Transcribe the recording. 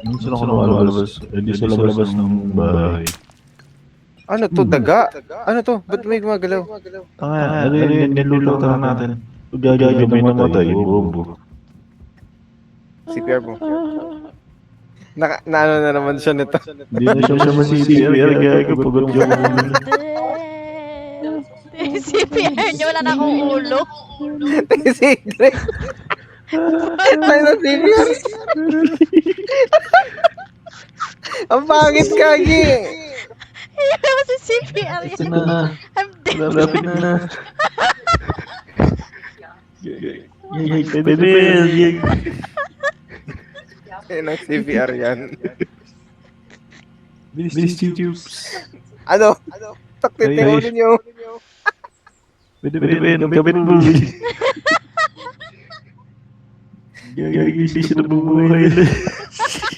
Minsan ako lumalabas. Hindi sa labas ng bahay. Ano to, daga? Ano to? Ba't may gumagalaw? Tanga, ano yun, niluluto natin. Gagawin may namatay, bobo. CPR mo. Naano na naman siya nito. Hindi na siya CPR, gago, pagod yung ulo. CPR niyo, wala na akong ulo. Si Drake. Tayo na CPR. Ang pangit kagi. Hindi naman si CPR Ito yan. na, I'm dead. lapit na. Pwede. Yan ang CPR yan. Bilis tubes. Ano? Taktitin mo ninyo. Pwede, kapit mo. Gagawin siya na bumuhay na.